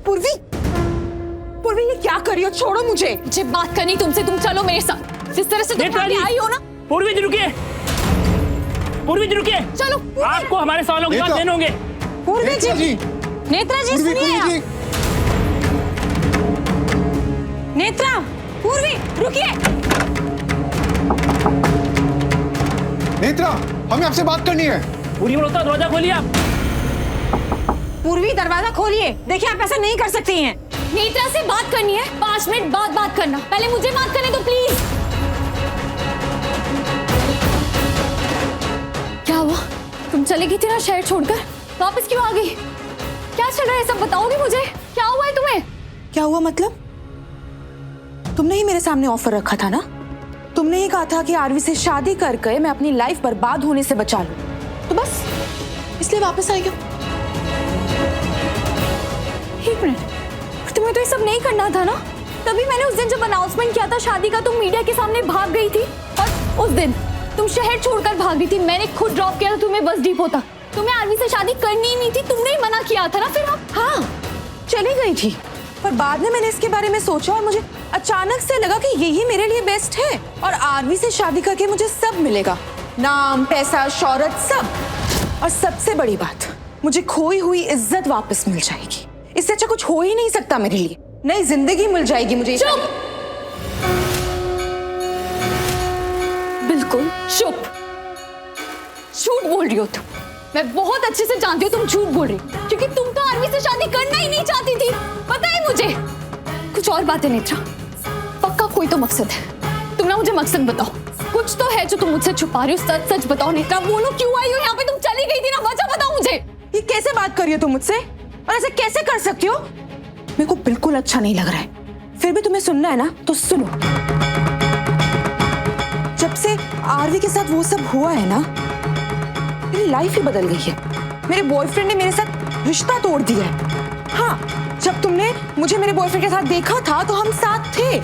पूर्वी, पूर्वी ये क्या कर रही हो? छोड़ो मुझे। मुझे बात करनी तुमसे, तुम चलो मेरे साथ। जिस तरह से तुम आगे आई हो ना। पूर्वी जी रुकिए, पूर्वी जी रुकिए। चलो आपको हमारे सवालों के जवाब देने होंगे। पूर्वी जी, नेत्रा जी सुनिए। नेत्रा, पूर्वी रुकिए। नेत्रा, हमें आपसे बात करनी है। पूरी बोलता दरवाजा खोलिए आप। पूर्वी दरवाजा खोलिए। देखिए आप ऐसा नहीं कर सकती हैं। नेत्रा से बात करनी है, 5 मिनट बाद बात करना, पहले मुझे बात करने दो प्लीज। क्या हुआ? तुम चले गई थी ना शहर छोड़कर, वापस क्यों आ गई? क्या चल रहा है सब बताओगी मुझे? क्या हुआ है तुम्हें? क्या हुआ मतलब? तुमने ही मेरे सामने ऑफर रखा था ना। तुमने ही कहा था कि आरवी से शादी करके मैं अपनी लाइफ बर्बाद होने से बचा लूं, तो बस इसलिए वापस आई क्यों? एक मिनट, तुम्हें तो ये सब नहीं करना था ना? तभी मैंने उस दिन जब अनाउंसमेंट किया था शादी का, तुम मीडिया के सामने भाग गई थी। और उस दिन तुम शहर छोड़कर भाग गई थी। मैंने खुद ड्रॉप किया था तुम्हें बस डिपो तक। तुम्हें आरवी से शादी करनी ही नहीं थी, तुमने ही मना किया था ना फिर आप। हाँ, चली गई थी, पर बाद में मैंने इसके बारे में सोचा और मुझे अचानक से लगा कि यही मेरे लिए बेस्ट है। और आरवी से शादी करके मुझे सब मिलेगा, नाम, पैसा, शौहरत, सब। और सबसे बड़ी बात, मुझे खोई हुई इज्जत वापस मिल जाएगी। इससे अच्छा कुछ हो ही नहीं सकता मेरे लिए। नई जिंदगी मिल जाएगी मुझे। चुप, बिल्कुल चुप। झूठ बोल रही हो तुम। मैं बहुत अच्छे से जानती हूँ तुम झूठ बोल रही हो, क्योंकि तुम तो आरवी से शादी करना ही नहीं चाहती थी, पता है मुझे। कुछ और बात है नेत्रा, पक्का कोई तो मकसद है। तुम ना मुझे मकसद बताओ, कुछ तो है जो तुम मुझसे छुपा रही हो। सच सच बताओ नेत्रा, बोलो क्यों आई हो यहाँ पे? तुम चली गई थी ना, वजह बताओ मुझे। ये कैसे बात कर रही हो तुम मुझसे, और ऐसे कैसे कर सकती हो? मेरे को बिल्कुल अच्छा नहीं लग रहा है। फिर भी तुम्हें सुनना है ना तो सुनो। जब से आरवी के साथ वो सब हुआ है ना, मेरी लाइफ ही बदल गई है। मेरे बॉयफ्रेंड ने मेरे साथ रिश्ता तोड़ दिया है। हाँ, जब तुमने मुझे मेरे बॉयफ्रेंड के साथ देखा था तो हम साथ थे,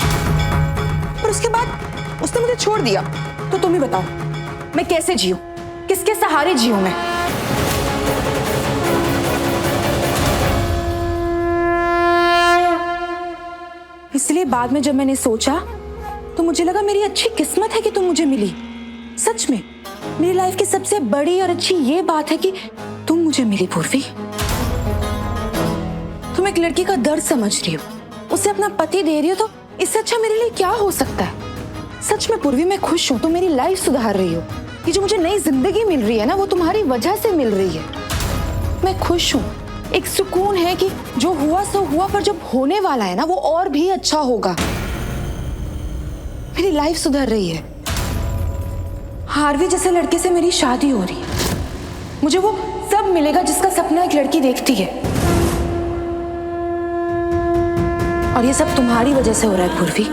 पर उसके बाद उसने मुझे छोड़ दिया। तो तुम ही बताओ, मैं कैसे जीऊं? किसके सहारे जीऊं मैं? इसलिए बाद में जब मैंने सोचा तो मुझे लगा मेरी अच्छी किस्मत है कि तुम मुझे मिली। सच में मेरी लाइफ की सबसे बड़ी और अच्छी ये बात है कि तुम मुझे मिली पूर्वी। तुम एक लड़की का दर्द समझ रही हो, उसे अपना पति दे रही हो, तो इससे अच्छा मेरे लिए क्या हो सकता है? सच में पूर्वी मैं खुश हूँ, तुम मेरी लाइफ सुधार रही हो। ये जो मुझे नई जिंदगी मिल रही है ना, वो तुम्हारी वजह से मिल रही है। मैं खुश हूँ, एक सुकून है कि जो हुआ सो हुआ, पर जब होने वाला है ना वो और भी अच्छा होगा। मेरी लाइफ सुधर रही है। आरवी जैसे लड़के से मेरी शादी हो रही है। मुझे वो सब मिलेगा जिसका सपना एक लड़की देखती है। और ये सब तुम्हारी वजह से हो रहा है पूर्वी।